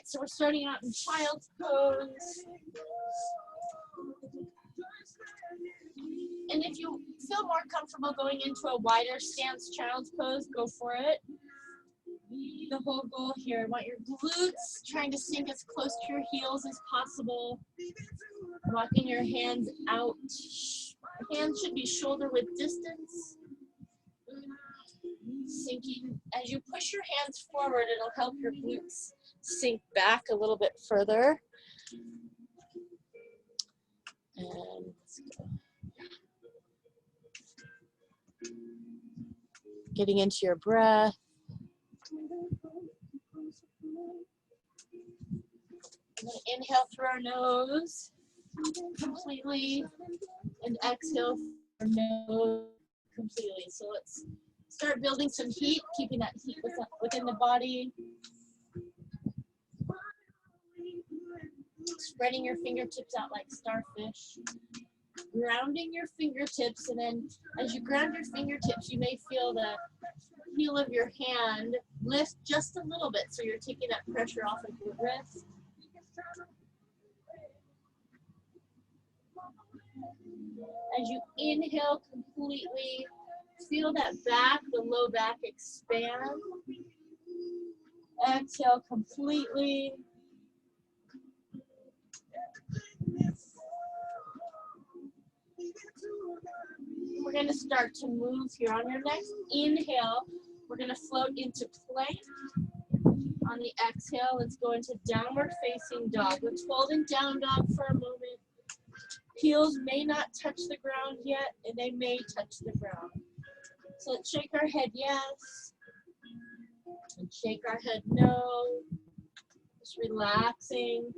So we're starting out in child's pose. And if you feel more comfortable going into a wider stance child's pose, go for it. The whole goal here, I want your glutes trying to sink as close to your heels as possible. Walking your hands out. Hands should be shoulder width distance. Sinking. As you push your hands forward, it'll help your glutes sink back a little bit further. And let's go. Getting into your breath. Inhale through our nose completely and exhale through our nose completely. So let's start building some heat, keeping that heat within the body. Spreading your fingertips out like starfish. Grounding your fingertips, and then as you ground your fingertips, you may feel the heel of your hand lift just a little bit, so you're taking that pressure off of your wrist. As you inhale completely, feel that back, the low back expand. Exhale completely. We're going to start to move here. On your next inhale, we're going to float into plank. On the exhale, let's go into downward facing dog. Let's hold in down dog for a moment. Heels may not touch the ground yet, and they may touch the ground. So let's shake our head yes, and shake our head no. Just relaxing.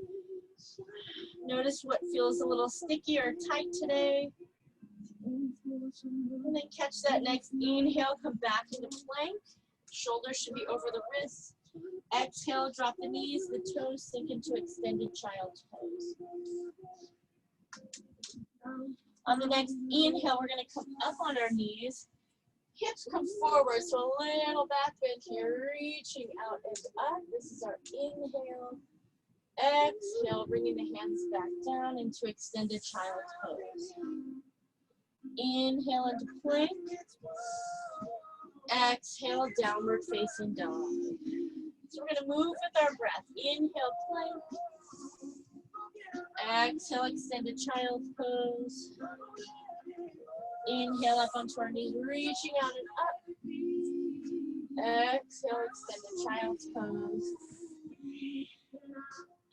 Notice what feels a little sticky or tight today. And then catch that next inhale, come back into plank. Shoulders should be over the wrists. Exhale, drop the knees, the toes sink into extended child's pose. On the next inhale, we're going to come up on our knees. Hips come forward, so a little back bend here, reaching out and up. This is our inhale. Exhale, bringing the hands back down into extended child's pose. Inhale into plank. Exhale, downward facing dog. So we're going to move with our breath. Inhale, plank. Exhale, extended child's pose. Inhale up onto our knees, reaching out and up. Exhale, extended child's pose.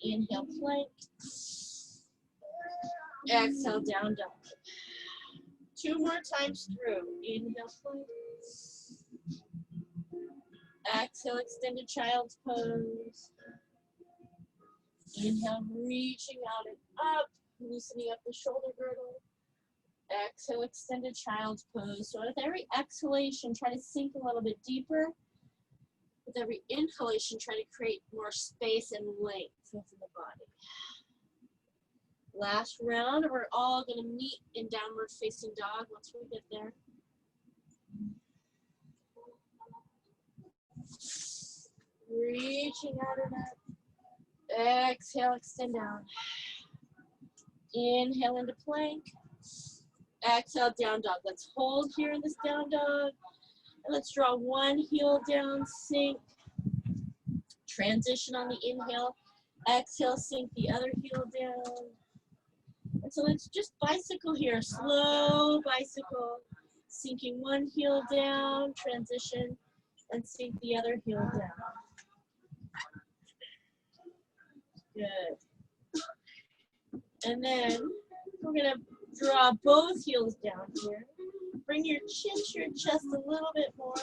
Inhale, plank. Exhale, down dog. 2 more times through. Inhale, plank. Exhale, extended child's pose. Inhale, reaching out and up, loosening up the shoulder girdle. Exhale, extended child's pose. So with every exhalation, try to sink a little bit deeper. With every inhalation, try to create more space and length within the body. Last round, we're all going to meet in downward facing dog once we get there. Reaching out and up. Exhale, extend down. Inhale into plank. Exhale, down dog. Let's hold here in this down dog. And let's draw one heel down, sink. Transition on the inhale. Exhale, sink the other heel down. And so let's just bicycle here. Slow bicycle. Sinking one heel down, transition, and sink the other heel down. Good. And then we're going to draw both heels down here. Bring your chin to your chest a little bit more.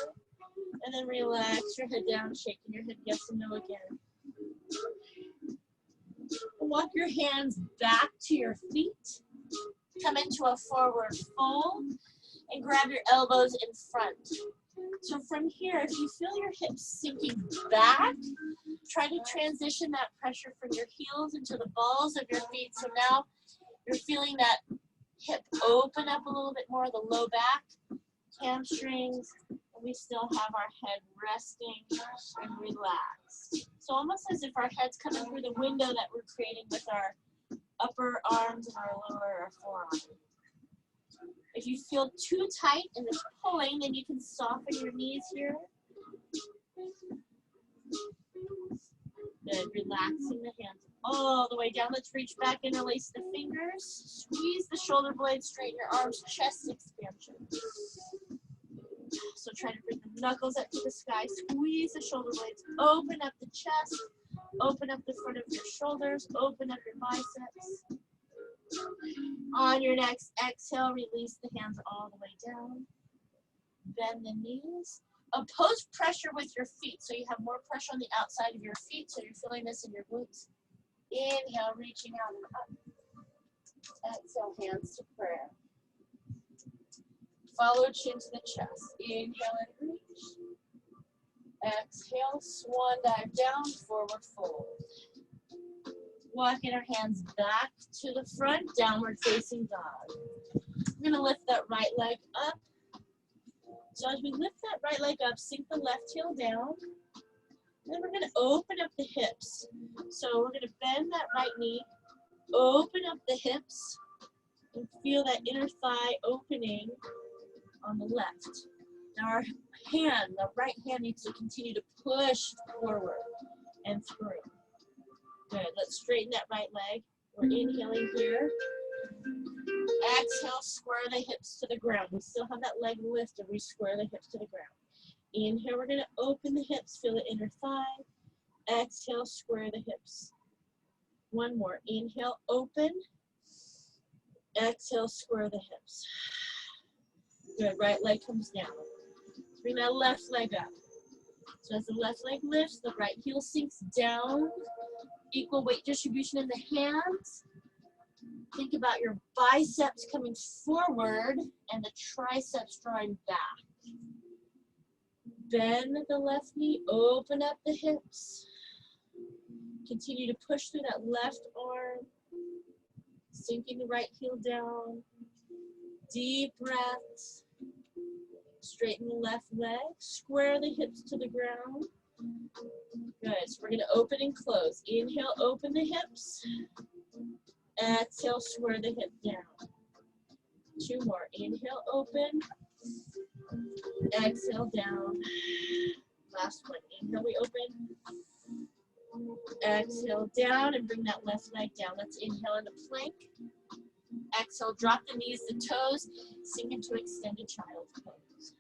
And then relax your head down, shaking your head yes and no again. Walk your hands back to your feet. Come into a forward fold and grab your elbows in front. So from here, if you feel your hips sinking back, try to transition that pressure from your heels into the balls of your feet. So now you're feeling that hip open up a little bit more, the low back, hamstrings, and we still have our head resting and relaxed. So almost as if our head's coming through the window that we're creating with our upper arms and our lower forearm. If you feel too tight and it's pulling, then you can soften your knees here. Good, relaxing the hands all the way down. Let's reach back, interlace the fingers. Squeeze the shoulder blades, straighten your arms, chest expansion. So try to bring the knuckles up to the sky. Squeeze the shoulder blades. Open up the chest. Open up the front of your shoulders. Open up your biceps. On your next exhale, release the hands all the way down. Bend the knees. Oppose pressure with your feet, so you have more pressure on the outside of your feet, so you're feeling this in your glutes. Inhale, reaching out and up. Exhale, hands to prayer. Follow chin to the chest. Inhale and reach. Exhale, swan dive down, forward fold. Walking our hands back to the front, downward facing dog. We're going to lift that right leg up. So as we lift that right leg up, sink the left heel down. Then we're going to open up the hips. So we're going to bend that right knee, open up the hips, and feel that inner thigh opening on the left. Now our hand, the right hand, needs to continue to push forward and through. Good. Let's straighten that right leg. We're inhaling here. Exhale, square the hips to the ground. We still have that leg lifted. We square the hips to the ground. Inhale, we're going to open the hips, feel the inner thigh. Exhale, square the hips. One more. Inhale, open. Exhale, square the hips. Good. Right leg comes down. Bring that left leg up. So as the left leg lifts, the right heel sinks down. Equal weight distribution in the hands. Think about your biceps coming forward and the triceps drawing back. Bend the left knee, open up the hips. Continue to push through that left arm. Sinking the right heel down. Deep breaths. Straighten the left leg. Square the hips to the ground. Good. So we're going to open and close. Inhale, open the hips. Exhale, square the hip down. Two more. Inhale, open. Exhale, down. Last one. Inhale, we open. Exhale, down, and bring that left leg down. Let's inhale into plank. Exhale, drop the knees, the toes, sink into extended child's pose.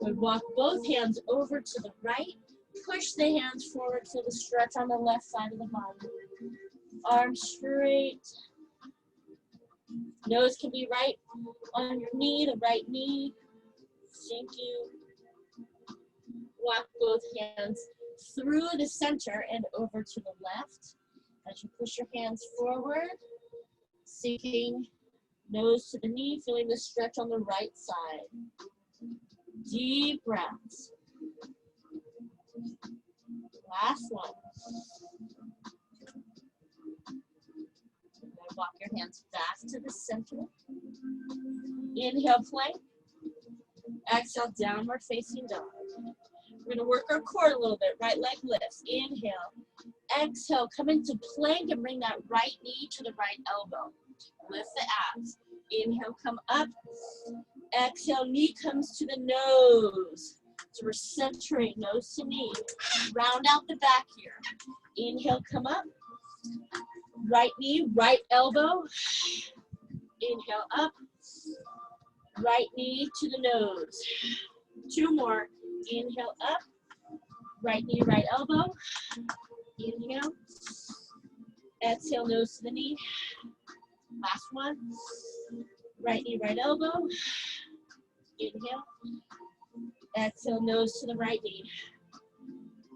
Good. Walk both hands over to the right. Push the hands forward, feel the stretch on the left side of the body. Arms straight. Nose can be right on your knee, the right knee. Thank you. Walk both hands through the center and over to the left. As you push your hands forward, sinking nose to the knee, feeling the stretch on the right side. Deep breaths. Last one. Walk your hands back to the center. Inhale, plank. Exhale, downward facing dog. We're going to work our core a little bit. Right leg lifts. Inhale. Exhale, come into plank and bring that right knee to the right elbow. Lift the abs. Inhale, come up. Exhale, knee comes to the nose. So we're centering nose to knee. Round out the back here. Inhale, come up. Right knee, right elbow. Inhale up. Right knee to the nose. Two more. Inhale up. Right knee, right elbow. Inhale. Exhale, nose to the knee. Last one. Right knee, right elbow. Inhale. Exhale, nose to the right knee.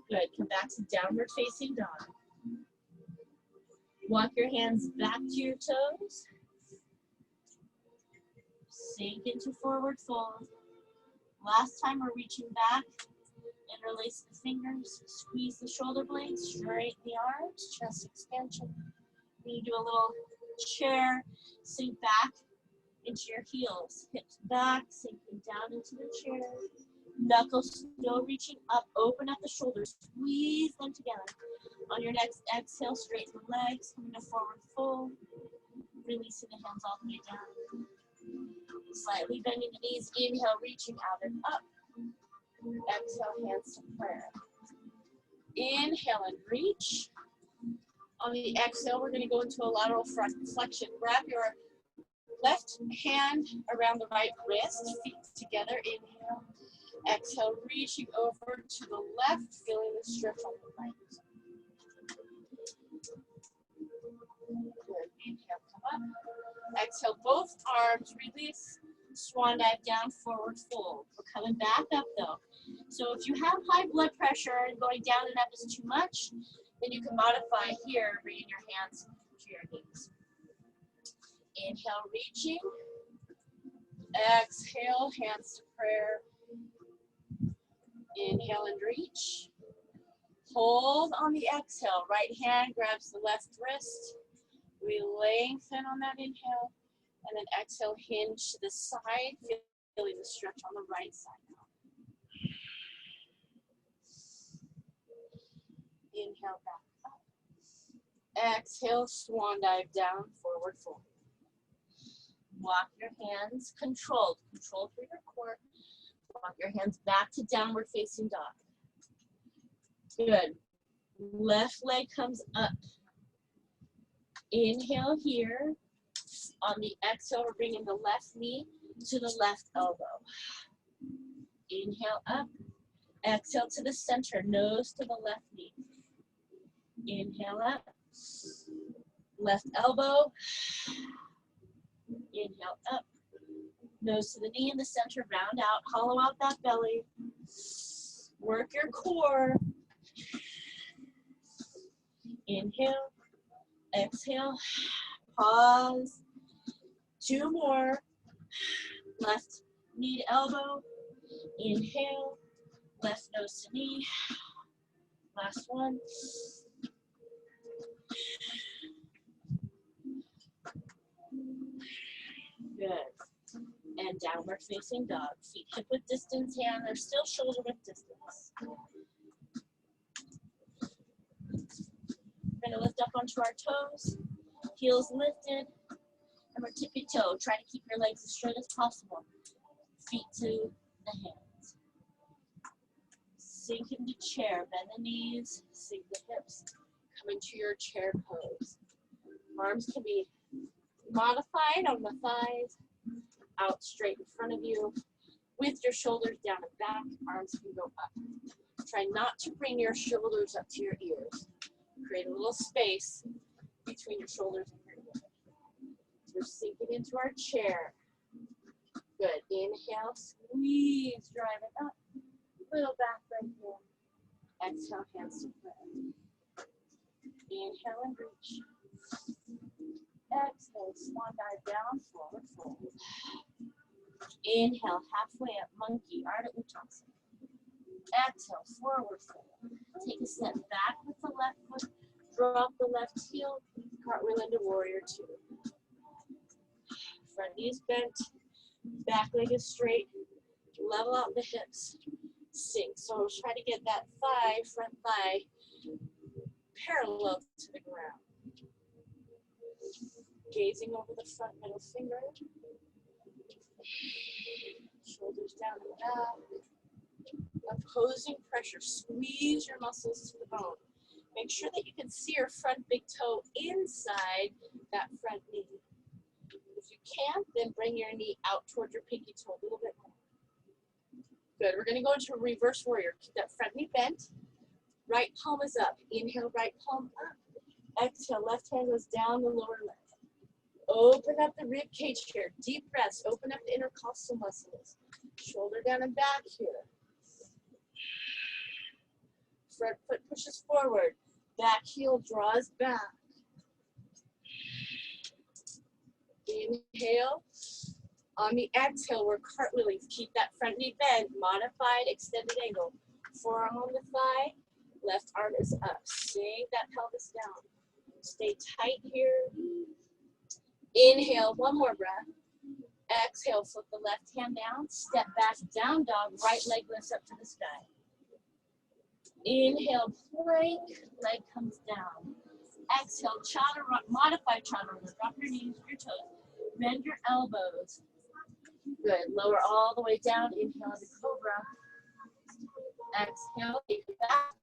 Good. Come back to downward facing dog. Walk your hands back to your toes. Sink into forward fold. Last time we're reaching back. Interlace the fingers. Squeeze the shoulder blades. Straighten the arms. Chest expansion. Then you do a little chair. Sink back into your heels. Hips back. Sinking down into the chair. Knuckles still reaching up. Open up the shoulders. Squeeze them together. On your next exhale, straighten the legs. Coming to forward fold. Releasing the hands all the way down. Slightly bending the knees. Inhale, reaching out and up. Exhale, hands to prayer. Inhale and reach. On the exhale, we're going to go into a lateral flexion. Grab your left hand around the right wrist, feet together. Inhale. Exhale, reaching over to the left, feeling the stretch on the right. Good. Inhale, come up. Exhale, both arms, release. Swan dive down, forward fold. We're coming back up though. So if you have high blood pressure and going down and up is too much, then you can modify here, bringing your hands to your knees. Inhale, reaching. Exhale, hands to prayer. Inhale and reach. Hold on the exhale. Right hand grabs the left wrist. We lengthen on that inhale. And then exhale, hinge to the side, feeling the stretch on the right side now. Inhale, back up. Exhale, swan dive down, forward fold. Walk your hands, control through your core. Walk your hands back to downward facing dog. Good. Left leg comes up. Inhale here. On the exhale, we're bringing the left knee to the left elbow. Inhale up. Exhale to the center, nose to the left knee. Inhale up. Left elbow. Inhale up. Nose to the knee in the center, round out, hollow out that belly. Work your core. Inhale. Exhale. Pause. 2 more. Left knee to elbow. Inhale. Left nose to knee. Last one. Good. And downward facing dog. Feet hip width distance, hand. They're still shoulder width distance. We're going to lift up onto our toes. Heels lifted. And we're tippy toe. Try to keep your legs as straight as possible. Feet to the hands. Sink into chair. Bend the knees. Sink the hips. Come into your chair pose. Arms can be modified on the thighs. Out straight in front of you. With your shoulders down and back. Arms can go up. Try not to bring your shoulders up to your ears. Create a little space between your shoulders and your ears. We're sinking into our chair. Good. Inhale, squeeze, drive it up. Little back right here. Exhale, hands to prayer. Inhale and reach. Exhale, swan dive down, forward fold. Inhale, halfway up, monkey, Ardha Uttanasana. Exhale, forward fold. Take a step back with the left foot. Drop the left heel. Cartwheel into warrior 2. Front knee is bent. Back leg is straight. Level out the hips. Sink. So try to get that thigh, front thigh, parallel to the ground. Gazing over the front middle finger. Shoulders down and back. Opposing pressure. Squeeze your muscles to the bone. Make sure that you can see your front big toe inside that front knee. If you can't, then bring your knee out towards your pinky toe a little bit more. Good. We're going to go into a reverse warrior. Keep that front knee bent. Right palm is up. Inhale, right palm up. Exhale, left hand goes down the lower leg. Open up the rib cage here. Deep breaths. Open up the intercostal muscles. Shoulder down and back here. Front foot pushes forward. Back heel draws back. Inhale. On the exhale, we're cartwheeling. Keep that front knee bent. Modified extended angle. Forearm on the thigh. Left arm is up. Sink that pelvis down. Stay tight here. Inhale, one more breath. Exhale, flip the left hand down, step back, down dog, right leg lifts up to the sky. Inhale, plank, leg comes down. Exhale, chaturanga, modified chaturanga. Drop your knees, your toes, bend your elbows. Good, lower all the way down, inhale into cobra. Exhale, take it back,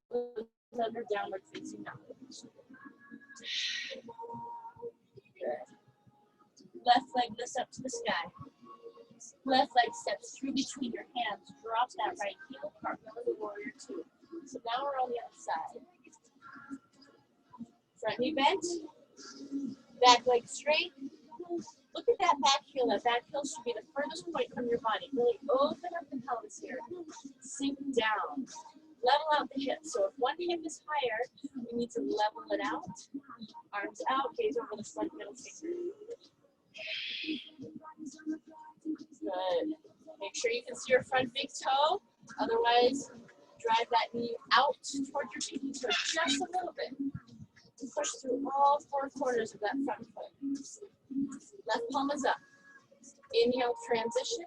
under downward facing dog. Good. Left leg lifts up to the sky. Left leg steps through between your hands. Drop that right heel, cartwheel into warrior two. So now we're on the other side. Front knee bent. Back leg straight. Look at that back heel. That back heel should be the furthest point from your body. Really open up the pelvis here. Sink down. Level out the hips. So if one hip is higher, we need to level it out. Arms out, gaze over the front middle finger. Good. Make sure you can see your front big toe. Otherwise, drive that knee out toward your pinky toe just a little bit. Push through all four corners of that front foot. Left palm is up. Inhale, transition.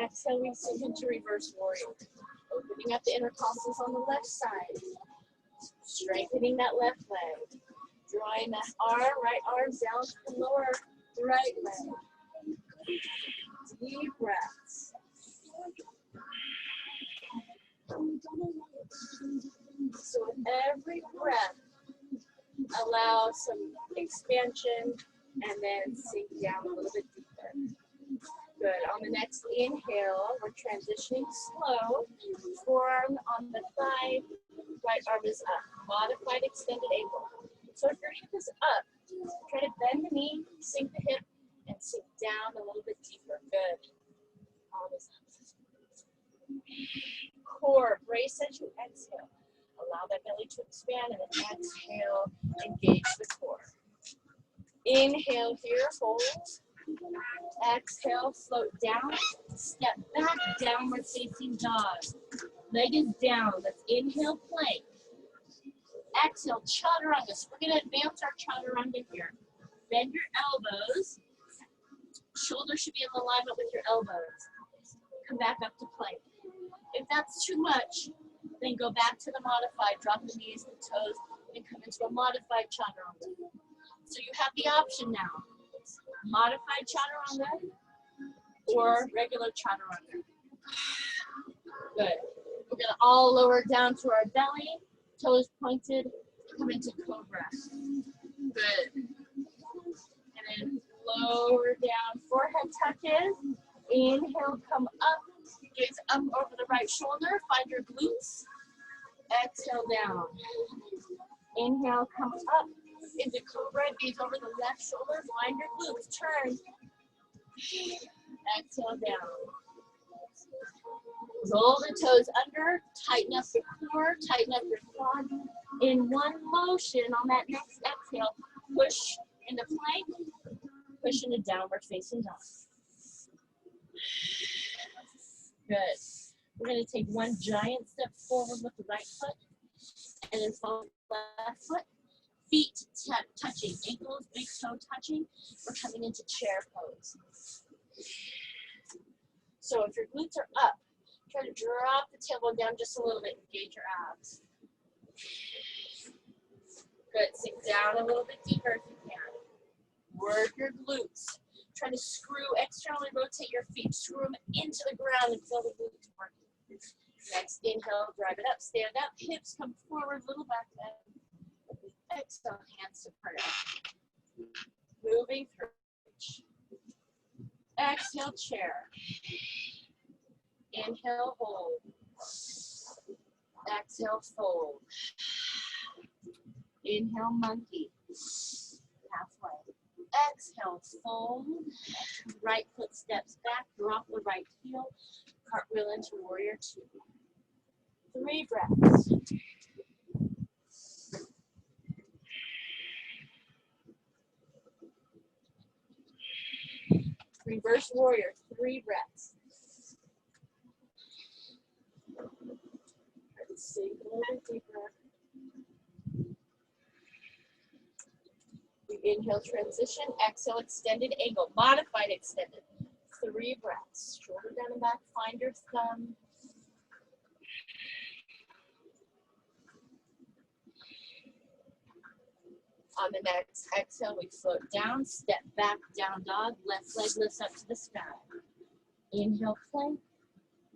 Exhale, we sink into reverse warrior. Opening up the intercostals on the left side. Strengthening that left leg. Drawing that arm, right arm down to the lower right leg. Deep breaths. So with every breath, allow some expansion and then sink down a little bit deeper. Good. On the next inhale, we're transitioning slow. Forearm on the thigh, right arm is up. Modified extended ankle. So if your hip is up, try to bend the knee, sink the hip, and sink down a little bit deeper. Good. Arm is up. Core, brace as you exhale. Allow that belly to expand and then exhale, engage the core. Inhale here, hold. Exhale, float down. Step back, downward facing dog. Leg is down. Let's inhale, plank. Exhale, chaturanga. So we're going to advance our chaturanga here. Bend your elbows. Shoulders should be in alignment with your elbows. Come back up to plank. If that's too much, then go back to the modified. Drop the knees, the toes, and come into a modified chaturanga. So you have the option now. Modified chaturanga or regular chaturanga. Good. We're going to all lower down to our belly, toes pointed, come into cobra. Good. And then lower down, forehead touches. Inhale, come up, gaze up over the right shoulder, find your glutes. Exhale down. Inhale, come up into cobra, gaze over the left shoulder, find your glutes, turn. Exhale down. Roll the toes under, tighten up the core, tighten up your quad. In one motion, on that next exhale, push into plank, push into downward facing dog. Good. We're going to take one giant step forward with the right foot and then follow the left foot. Feet touching, ankles, big toe touching. We're coming into chair pose. So if your glutes are up, try to drop the tailbone down just a little bit, engage your abs. Good, sink down a little bit deeper if you can. Work your glutes. Try to screw, externally rotate your feet, screw them into the ground and feel the glutes working. Next inhale, drive it up, stand up, hips come forward, little back bend. Exhale, hands to prayer. Moving through. Exhale, chair. Inhale, hold. Exhale, fold. Inhale, monkey. Halfway. Exhale, fold. Right foot steps back, drop the right heel. Cartwheel into warrior two. 3 breaths. Reverse warrior, 3 breaths. Sink a little bit deeper. We inhale, transition. Exhale, extended angle. Modified extended. 3 breaths. Shoulder down and back, find your thumb. On the next exhale, we float down, step back, down dog, left leg lifts up to the sky. Inhale, plank.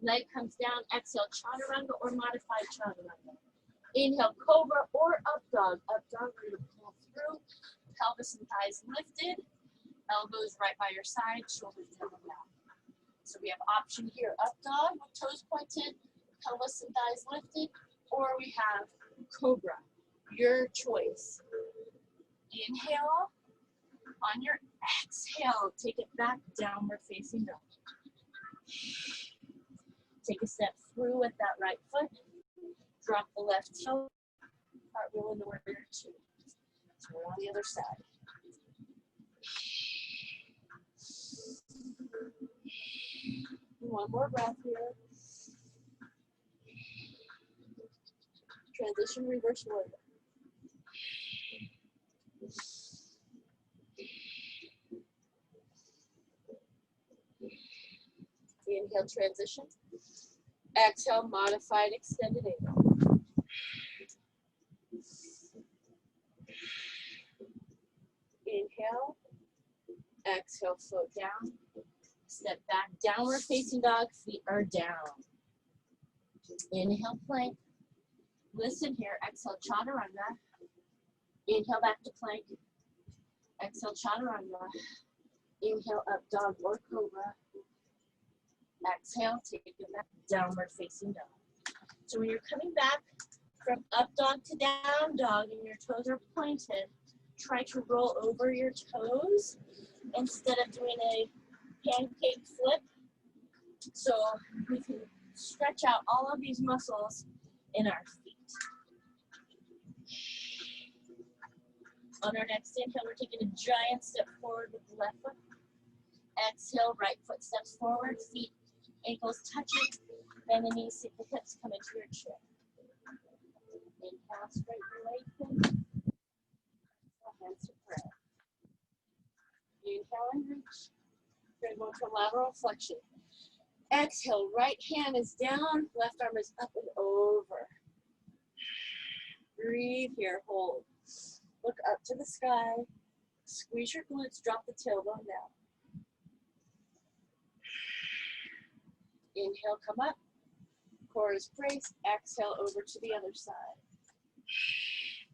Leg comes down, exhale, chaturanga or modified chaturanga. Inhale, cobra or up dog. Up dog, we're going to pull through. Pelvis and thighs lifted. Elbows right by your side, shoulders down and down. So we have option here, up dog with toes pointed, pelvis and thighs lifted, or we have cobra, your choice. Inhale, on your exhale, take it back, downward facing dog. Take a step through with that right foot, drop the left toe, cartwheel into warrior 2. So we're on the other side. One more breath here. Transition, reverse warrior. Inhale, transition. Exhale, modified extended angle. Inhale. Exhale, float down. Step back, downward facing dog, feet are down. Inhale, plank. Listen here, exhale, chaturanga. Inhale, back to plank. Exhale, chaturanga. Inhale, up dog or cobra. Exhale, take it back, downward facing dog. So when you're coming back from up dog to down dog and your toes are pointed, try to roll over your toes instead of doing a pancake flip. So we can stretch out all of these muscles in our feet. On our next inhale, we're taking a giant step forward with the left foot. Exhale, right foot steps forward, feet, ankles touching, bend the knees, sink the hips, come into your chair. Inhale, straighten, lengthen. Hands to prayer. Inhale and reach. We're going to go into lateral flexion. Exhale, right hand is down, left arm is up and over. Breathe here, hold. Look up to the sky. Squeeze your glutes, drop the tailbone down. Inhale, come up. Core is braced. Exhale, over to the other side.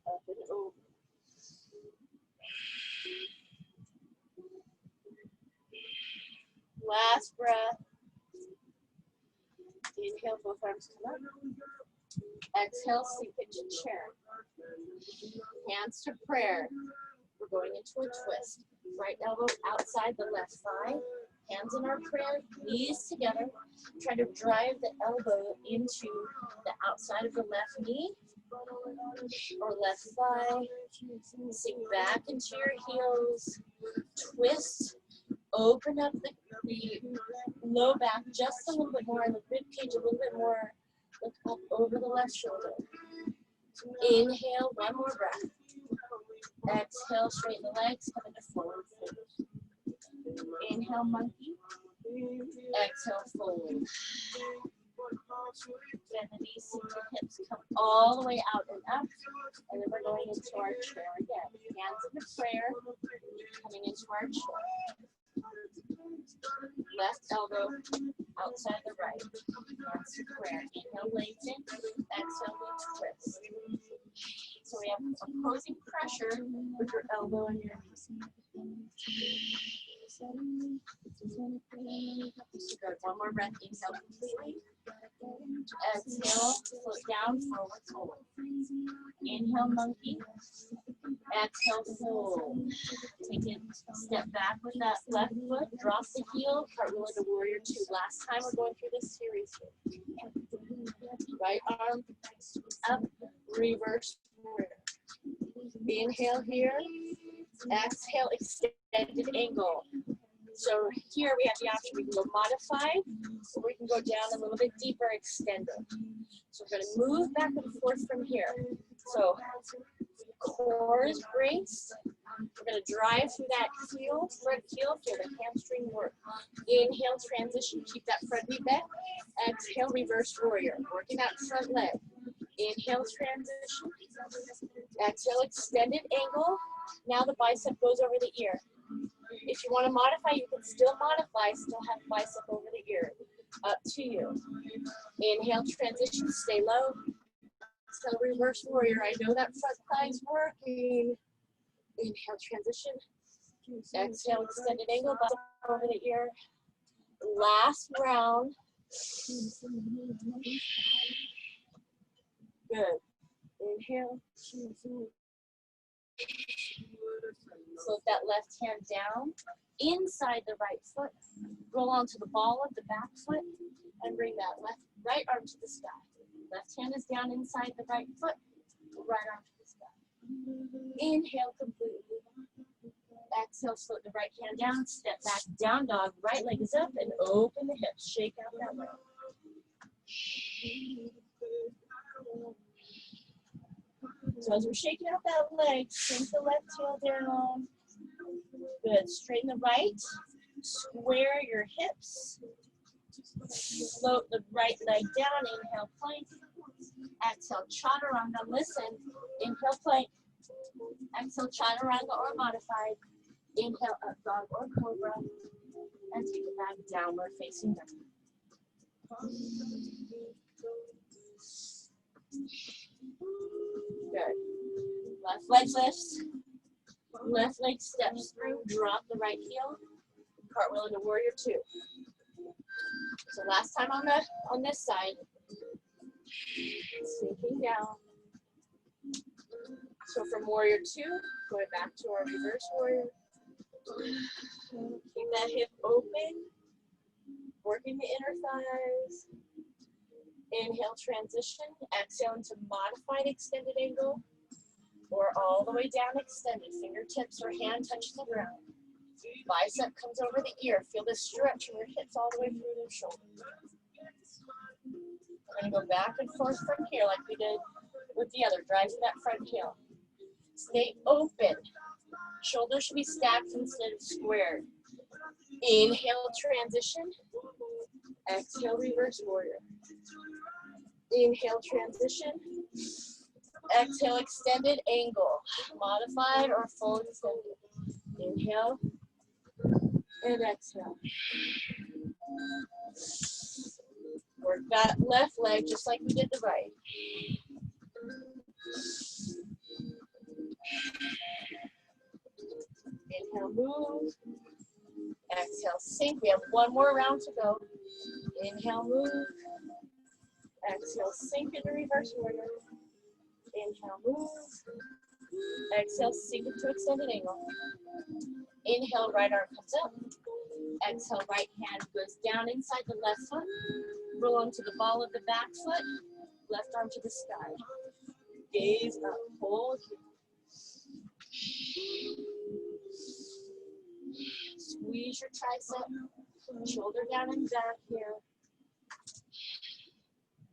Up and over. Last breath. Inhale, both arms come up. Exhale, sink into chair. Hands to prayer. We're going into a twist. Right elbow outside the left thigh. Hands in our prayer, knees together. Try to drive the elbow into the outside of the left knee or left thigh. Sink back into your heels. Twist. Open up the low back just a little bit more and the rib cage a little bit more. Look up over the left shoulder. Inhale, one more breath. Exhale, straighten the legs, come into forward fold. Inhale, monkey. Exhale, fold. Bend the knees, sink the hips, come all the way out and up. And then we're going into our chair again. Hands in the prayer, coming into our chair. Left elbow outside the right. Hands to prayer. Inhale, lengthen. Exhale, we twist. So we have opposing pressure with your elbow and your good. One more breath. Inhale completely. Exhale, float down, forward fold. Inhale, monkey. Exhale, fold. Take it, step back with that left foot, drop the heel, cartwheel into warrior 2. Last time we're going through this series here. Right arm up, reverse warrior. Inhale here, exhale, extended angle. So here we have the option, we can go modified, or we can go down a little bit deeper, extended. So we're gonna move back and forth from here. So core is braced, We're going to drive through that heel, front heel, feel the hamstring work. Inhale, transition, keep that front knee bent. Exhale, reverse warrior, working that front leg. Inhale, transition. Exhale, extended angle. Now the bicep goes over the ear. If you want to modify, you can still modify, still have bicep over the ear. Up to you. Inhale, transition, stay low. Exhale, reverse warrior. I know that front thigh's working. Inhale, transition. Exhale, extended angle, bicep over the ear. Last round. Good. Inhale. Float that left hand down inside the right foot. Roll onto the ball of the back foot and bring that right arm to the sky. Left hand is down inside the right foot, right arm to the sky. Inhale completely. Exhale, float the right hand down, step back, down dog, right leg is up and open the hips. Shake out that leg. So as we're shaking out that leg, sink the left heel down. Good. Straighten the right. Square your hips. Float the right leg down. Inhale, plank. Exhale, chaturanga. Listen. Inhale, plank. Exhale, chaturanga or modified. Inhale, up dog or cobra. And take it back, downward facing dog. Good. Left leg lifts. Left leg steps through. Drop the right heel. Cartwheel into warrior two. So last time on this side. Sinking down. So from warrior two, going back to our reverse warrior. Keep that hip open. Working the inner thighs. Inhale, transition. Exhale into modified extended angle. Or all the way down extended. Fingertips or hand touch the ground. Bicep comes over the ear. Feel this stretch from your hips all the way through the shoulder. We're going to go back and forth from here like we did with the other. Driving that front heel. Stay open. Shoulders should be stacked instead of squared. Inhale, transition. Exhale, reverse warrior. Inhale, transition. Exhale, extended angle. Modified or full extended. Inhale. And exhale. Work that left leg just like we did the right. Inhale, move. Exhale, sink. We have one more round to go. Inhale, move. Exhale, sink into reverse warrior. Inhale, move. Exhale, sink into extended angle. Inhale, right arm comes up. Exhale, right hand goes down inside the left foot. Roll onto the ball of the back foot. Left arm to the sky. Gaze up, hold. Squeeze your tricep. Shoulder down and back here.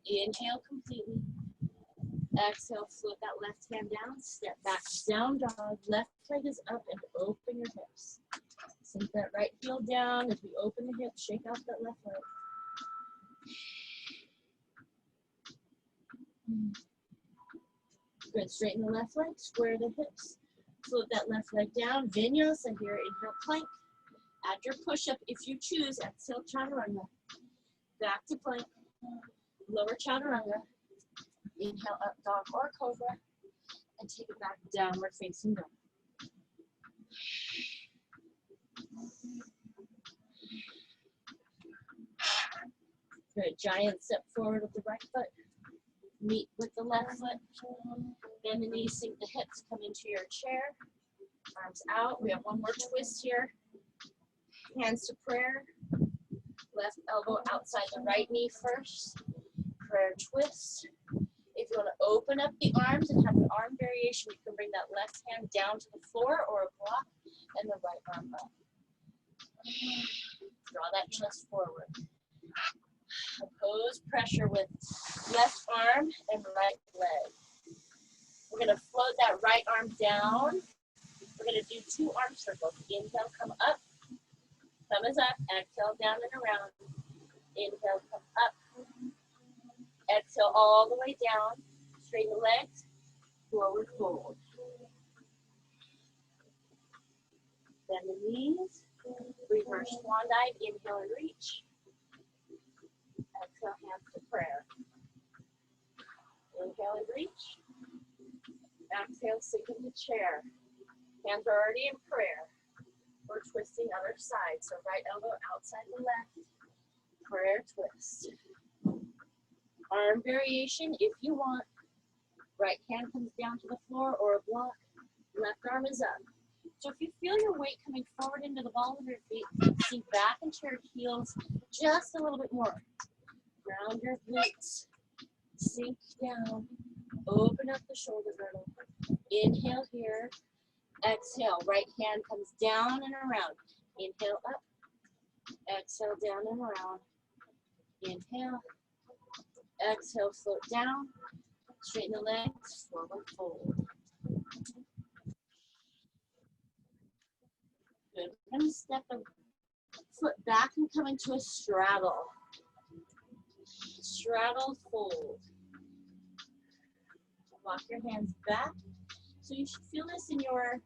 Inhale completely. Exhale, float that left hand down. Step back, down dog. Left leg is up and open your hips. Sink that right heel down as we open the hips. Shake out that left leg. Good. Straighten the left leg. Square the hips. Float that left leg down. Vinyasa here. Inhale, plank. Add your push-up if you choose. Exhale, chaturanga. Back to plank. Lower chaturanga. Inhale, up dog or cobra. And take it back, downward facing dog. Good. Giant step forward with the right foot. Meet with the left foot. Bend the knees, sink the hips, come into your chair. Arms out. We have one more twist here. Hands to prayer. Left elbow outside the right knee first. Prayer twist. If you want to open up the arms and have an arm variation, you can bring that left hand down to the floor or a block and the right arm up. Draw that chest forward. Oppose pressure with left arm and right leg. We're going to float that right arm down. We're going to do 2 arm circles. Inhale, come up. Thumb is up. Exhale, down and around. Inhale, come up. Exhale all the way down. Straighten the legs. Forward fold. Bend the knees. Reverse swan dive. Inhale and reach. Exhale, hands to prayer. Inhale and reach. Exhale, sink into chair. Hands are already in prayer. We're twisting other side. So right elbow outside the left. Prayer twist. Arm variation if you want. Right hand comes down to the floor or a block. Left arm is up. So if you feel your weight coming forward into the ball of your feet, sink back into your heels just a little bit more. Ground your glutes. Sink down. Open up the shoulder girdle. Inhale here. Exhale. Right hand comes down and around. Inhale up. Exhale down and around. Inhale. Exhale, float down. Straighten the legs. Forward fold. Good. We're going to step the foot back and come into a straddle. Straddle fold. Walk your hands back. So you should feel this in your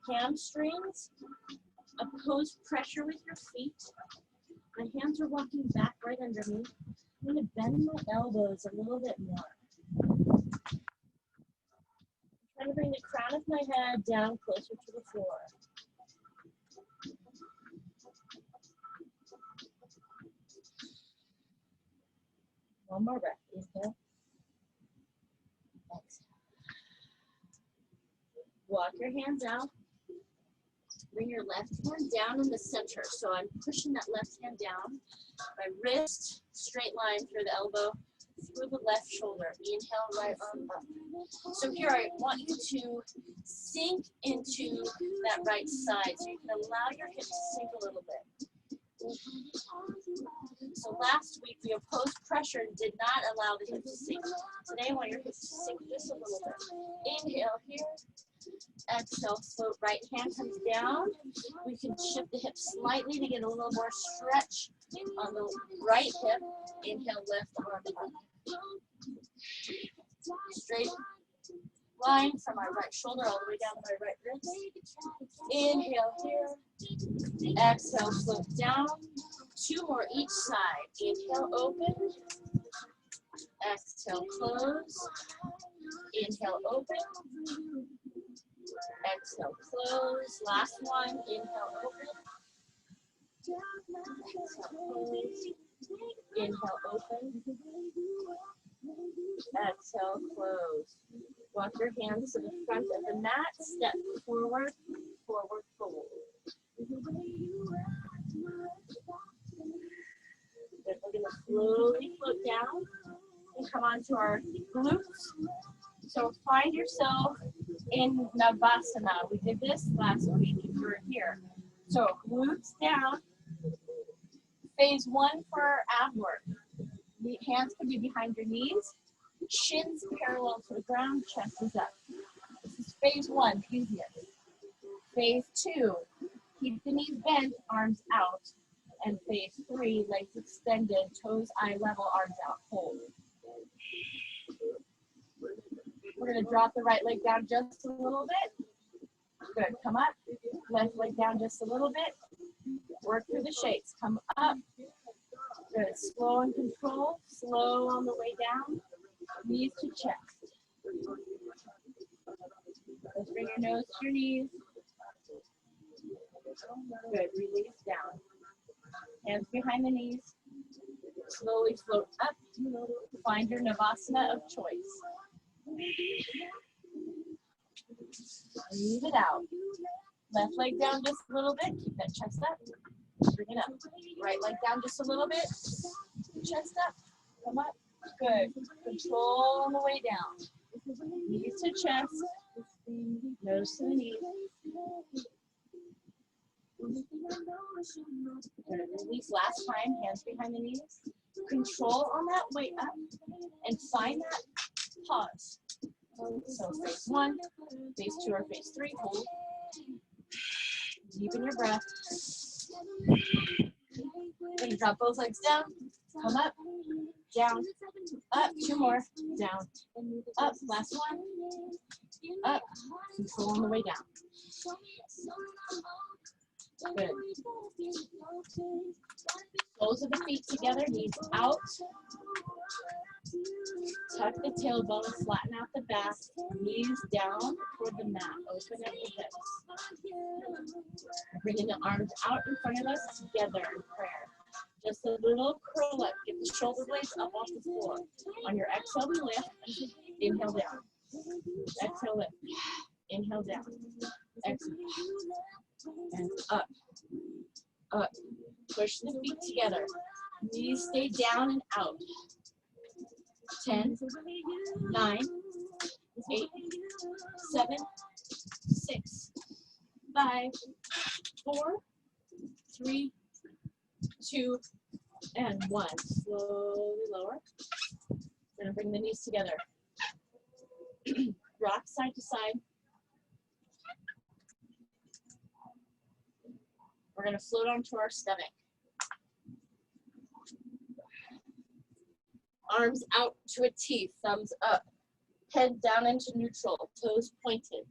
hamstrings. Oppose pressure with your feet. My hands are walking back right under me. I'm going to bend my elbows a little bit more. I'm trying to bring the crown of my head down closer to the floor. One more breath. Inhale. Exhale. Walk your hands out. Bring your left hand down in the center. So I'm pushing that left hand down. My wrist, straight line through the elbow, through the left shoulder. Inhale, right arm up. So here I want you to sink into that right side. So you can allow your hips to sink a little bit. So last week we opposed pressure and did not allow the hips to sink. Today I want your hips to sink just a little bit. Inhale here. Exhale, float, right hand comes down. We can shift the hips slightly to get a little more stretch on the right hip. Inhale, left arm up. Straight line from my right shoulder all the way down to my right wrist. Inhale here. Exhale, float down. 2 more each side. Inhale, open. Exhale, close. Inhale, open. Exhale, close. Last one. Inhale, open. Exhale, close. Inhale, open. Exhale, close. Walk your hands to the front of the mat. Step forward, forward fold. Good. We're going to slowly float down and come onto our glutes. So find yourself in Navasana. We did this last week if you were here. So glutes down. Phase 1 for ab work. The hands can be behind your knees. Shins parallel to the ground, chest is up. This is phase 1, easiest. Phase 2, keep the knees bent, arms out. And phase 3, legs extended, toes eye level, arms out, hold. We're going to drop the right leg down just a little bit. Good, come up. Left leg down just a little bit. Work through the shakes, come up. Good, slow and control, slow on the way down. Knees to chest. Let's bring your nose to your knees. Good, release down. Hands behind the knees. Slowly float up. Find your Navasana of choice. Breathe it out. Left leg down just a little bit. Keep that chest up. Bring it up. Right leg down just a little bit. Chest up. Come up. Good. Control on the way down. Knees to chest. Nose to the knees. Release last time. Hands behind the knees. Control on that way up. And find that pause. So phase 1, phase 2, or phase 3. Hold. Deepen your breath. Then drop both legs down. Come up, down, up. Two more. Down, up. Last one. Up. Control on the way down. Good. Soles of the feet together, knees out. Tuck the tailbone, flatten out the back, knees down toward the mat. Open up the hips. Bringing the arms out in front of us together in prayer. Just a little curl up. Get the shoulder blades up off the floor. On your exhale, we lift. Inhale down. Exhale, lift. Inhale down. Exhale. And up. Up. Push the feet together. Knees stay down and out. 10, 9, 8, 7, 6, 5, 4, 3, 2, and 1. Slowly lower. We're going to bring the knees together. Rock side to side. We're going to float onto our stomach. Arms out to a T, thumbs up. Head down into neutral, toes pointed.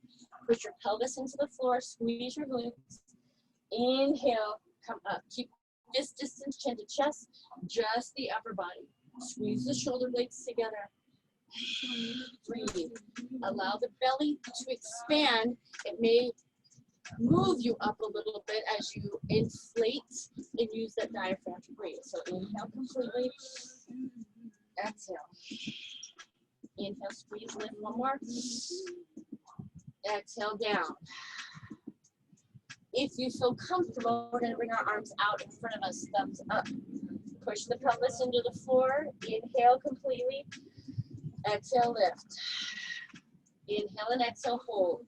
Push your pelvis into the floor, squeeze your glutes. Inhale, come up. Keep this distance chin to chest, just the upper body. Squeeze the shoulder blades together. Breathe. Allow the belly to expand. It may move you up a little bit as you inflate and use that diaphragm to breathe. So inhale completely. Exhale. Inhale, squeeze, lift. One more. Exhale, down. If you feel comfortable, we're going to bring our arms out in front of us, thumbs up. Push the pelvis into the floor. Inhale completely. Exhale, lift. Inhale and exhale, hold.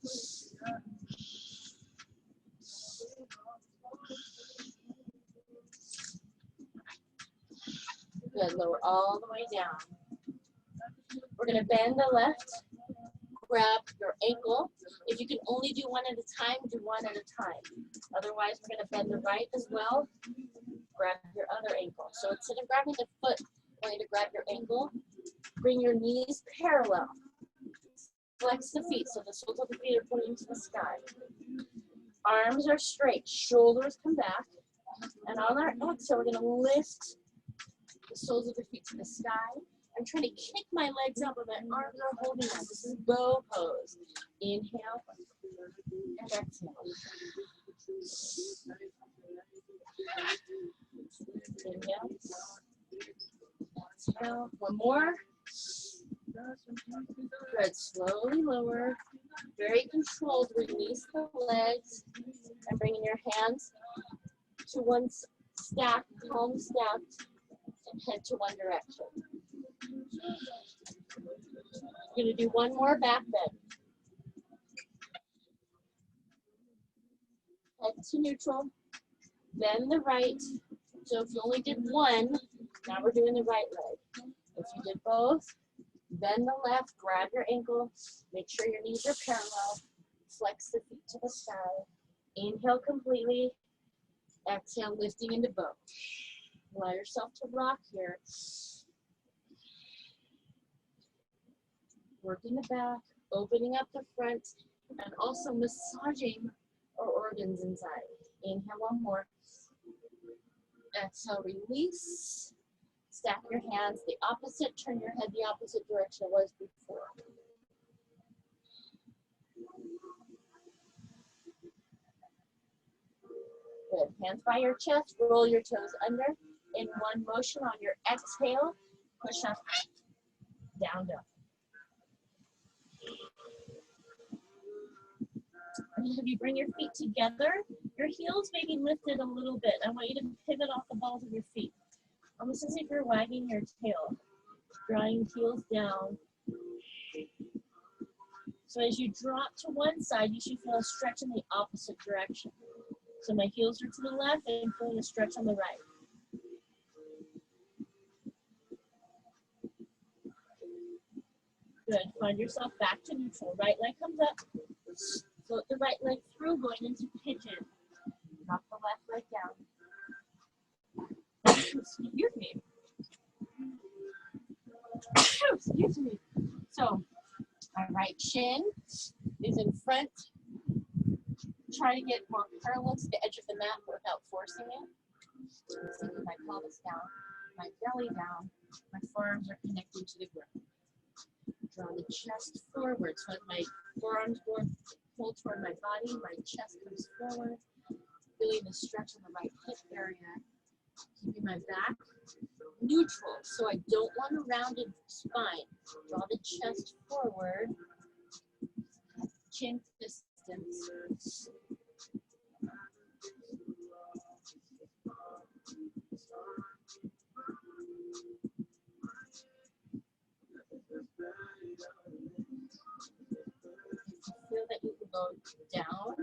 Good, lower all the way down. We're going to bend the left, grab your ankle. If you can only do one at a time, do one at a time. Otherwise, we're going to bend the right as well. Grab your other ankle. So instead of grabbing the foot, we're going to grab your ankle. Bring your knees parallel. Flex the feet so the soles of the feet are pointing to the sky. Arms are straight, shoulders come back. And on our exhale, we're going to lift the soles of the feet to the sky. I'm trying to kick my legs up, but my arms are holding up. This is bow pose. Inhale and exhale. Inhale. Exhale. One more. Good. Slowly lower. Very controlled. Release the legs and bringing your hands to one stack, palm stacked, and head to one direction. We're going to do one more back bend. Head to neutral. Bend the right. So if you only did one, now we're doing the right leg. If you did both, bend the left, grab your ankle, make sure your knees are parallel, flex the feet to the sky. Inhale completely. Exhale, lifting into bow. Allow yourself to rock here. Working the back, opening up the front, and also massaging our organs inside. Inhale, one more. Exhale, release. Stack your hands the opposite, turn your head the opposite direction it was before. Good. Hands by your chest, roll your toes under. In one motion on your exhale, push up, down, down. Have you bring your feet together? Your heels may be lifted a little bit. I want you to pivot off the balls of your feet. Almost as if you're wagging your tail, drawing heels down. So as you drop to one side, you should feel a stretch in the opposite direction. So my heels are to the left and feeling a stretch on the right. Good. Find yourself back to neutral. Right leg comes up. Float the right leg through, going into pigeon. Drop the left leg down. Excuse me. Excuse me. So, our right shin is in front. Try to get more parallel to the edge of the mat without forcing it. Sinking my pelvis down, my belly down, my forearms are connecting to the ground. Draw the chest forward, so as my forearms pull toward my body, my chest comes forward, feeling the stretch in the right hip area, keeping my back neutral, so I don't want a rounded spine. Draw the chest forward, chin distance. Feel that you can go down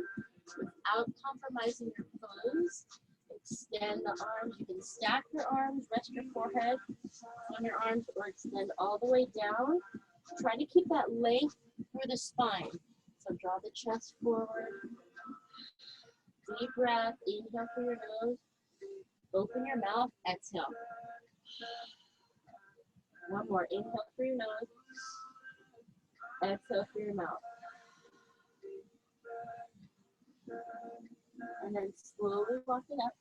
without compromising your pose. Extend the arms. You can stack your arms, rest your forehead on your arms, or extend all the way down. Try to keep that length through the spine. So draw the chest forward. Deep breath. Inhale through your nose. Open your mouth. Exhale. One more. Inhale through your nose. Exhale through your mouth. And then slowly walk it up.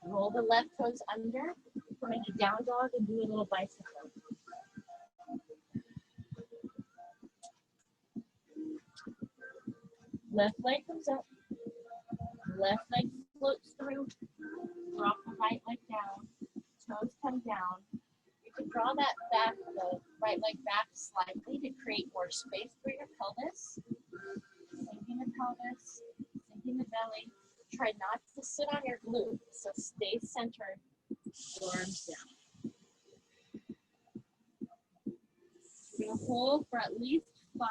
Roll the left toes under. Come into down dog and do a little bicycle. Left leg comes up. Left leg floats through. Drop the right leg down. Toes come down. You can draw that back, the right leg back slightly to create more space for your pelvis. Sinking the pelvis, sinking the belly. Try not to sit on your glutes, so stay centered, arms down. You're going to hold for at least 5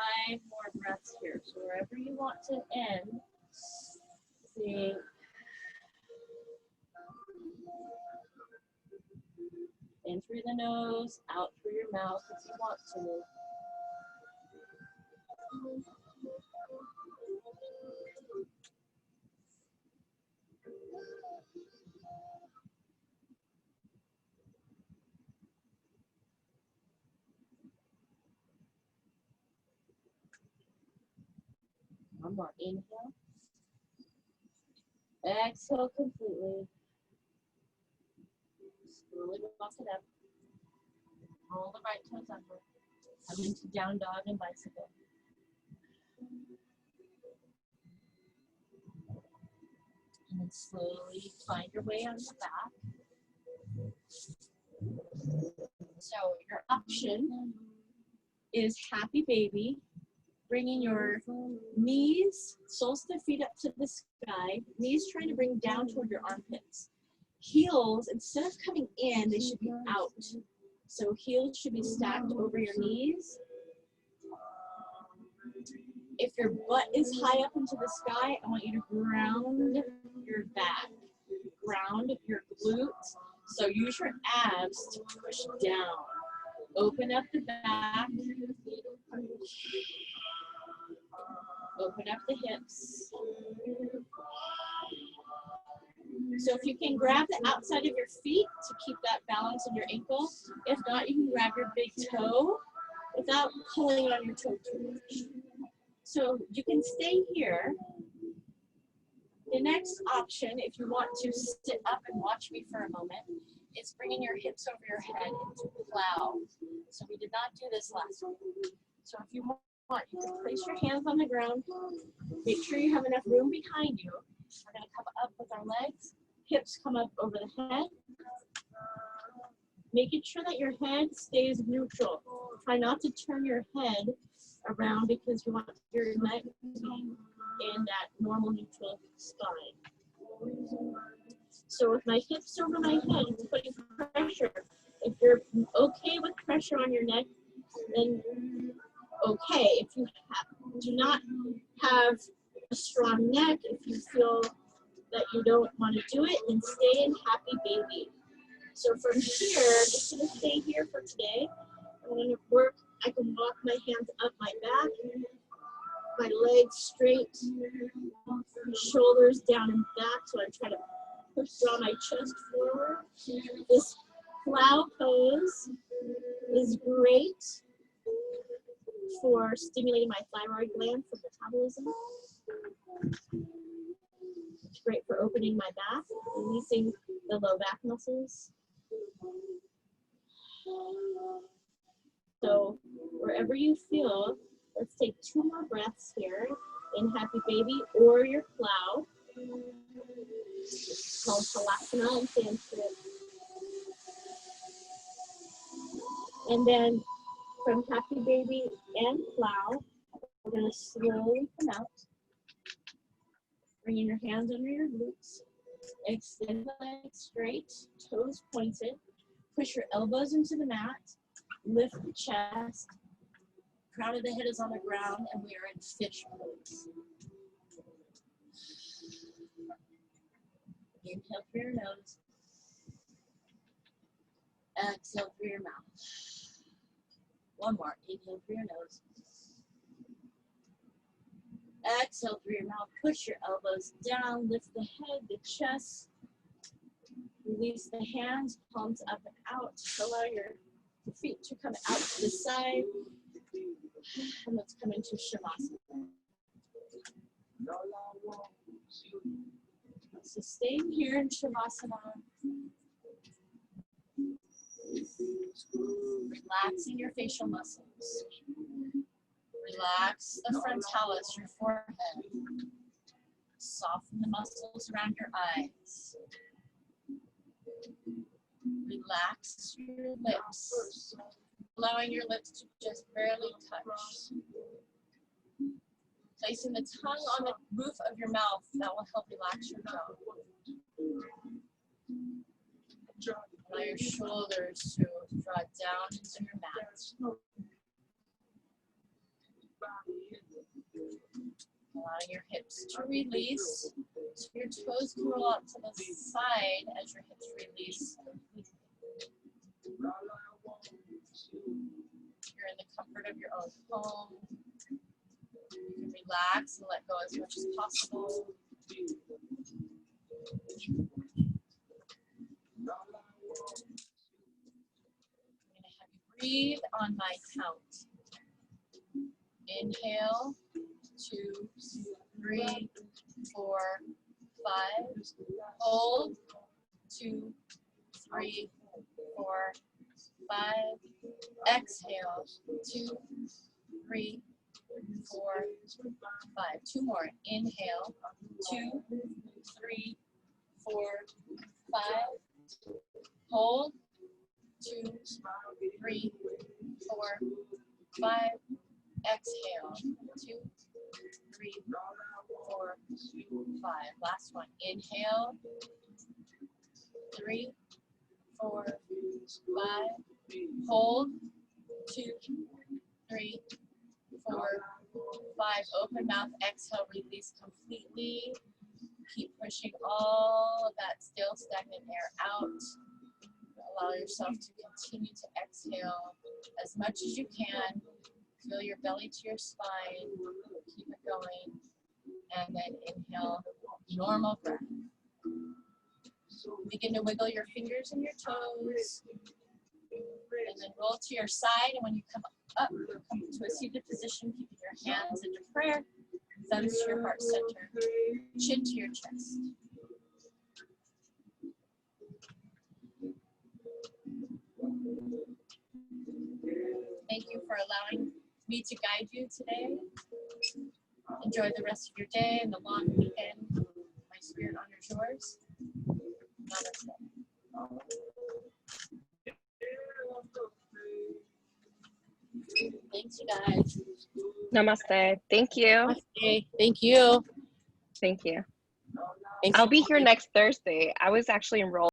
more breaths here. So wherever you want to end, see. In through the nose, out through your mouth if you want to. One more. Inhale. Exhale completely. Slowly walk it up. Roll the right toes under. Come into down dog and bicycle. And then slowly find your way on the back. So your option is happy baby, bringing your knees, soles of the feet up to the sky, knees trying to bring down toward your armpits. Heels, instead of coming in, they should be out. So heels should be stacked over your knees. If your butt is high up into the sky, I want you to ground your back, ground your glutes. So use your abs to push down. Open up the back. Open up the hips. So if you can grab the outside of your feet to keep that balance in your ankle. If not, you can grab your big toe without pulling on your toe too much. So you can stay here. The next option, if you want to sit up and watch me for a moment, is bringing your hips over your head into plow. So we did not do this last week. So if you want, you can place your hands on the ground. Make sure you have enough room behind you. We're going to come up with our legs. Hips come up over the head. Making sure that your head stays neutral. Try not to turn your head around because you want your neck to be in that normal neutral spine. So with my hips over my head, it's putting pressure. If you're okay with pressure on your neck, then okay. If you do not have a strong neck, if you feel that you don't want to do it, then stay in happy baby. So from here, I'm just going to stay here for today. I'm going to work. I can walk my hands up my back. my legs straight, shoulders down and back, so I'm trying to draw my chest forward. This plow pose is great for stimulating my thyroid gland for metabolism. It's great for opening my back, releasing the low back muscles. So wherever you feel, let's take 2 more breaths here in Happy Baby or your plow. It's called Halasana in Sanskrit. And then from Happy Baby and plow, we're going to slowly come out. Bringing your hands under your glutes. Extend the legs straight, toes pointed. Push your elbows into the mat. Lift the chest. Crown of the head is on the ground, and we are in fish pose. Inhale through your nose. Exhale through your mouth. One more. Inhale through your nose. Exhale through your mouth. Push your elbows down. Lift the head, the chest. Release the hands, palms up and out. Allow your feet to come out to the side. And let's come into Shavasana. So staying here in Shavasana. Relaxing your facial muscles. Relax the frontalis, your forehead. Soften the muscles around your eyes. Relax your lips, allowing your lips to just barely touch. Placing the tongue on the roof of your mouth, that will help relax your jaw. Allow your shoulders to draw down into your mat. Allowing your hips to release, so your toes can roll out to the side as your hips release. You're in the comfort of your own home. You can relax and let go as much as possible. I'm going to have you breathe on my count. Inhale, 2, 3, 4, 5. Hold, 2, 3, 4, 5. Exhale, 2, 3, 4, 5. 2 more. Inhale, 2, 3, 4, 5. Hold, 2, 3, 4, 5. Exhale, 2, 3, 4, 5. Last one. Inhale, 3, 4, 5. Hold, 2, 3, 4, 5. Open mouth. Exhale. Release completely. Keep pushing all of that still stagnant air out. Allow yourself to continue to exhale as much as you can. Feel your belly to your spine. Keep it going. And then inhale, normal breath. Begin to wiggle your fingers and your toes. And then roll to your side. And when you come up, come to a seated position, keeping your hands into prayer. Thumbs to your heart center. Chin to your chest. Thank you for allowing me to guide you today. Enjoy the rest of your day and the long weekend. My spirit honors yours. Namaste. Thanks, you guys. Namaste. Thank you. Namaste. Thank you. Thank you. Thanks I'll be here next Thursday. I was actually enrolled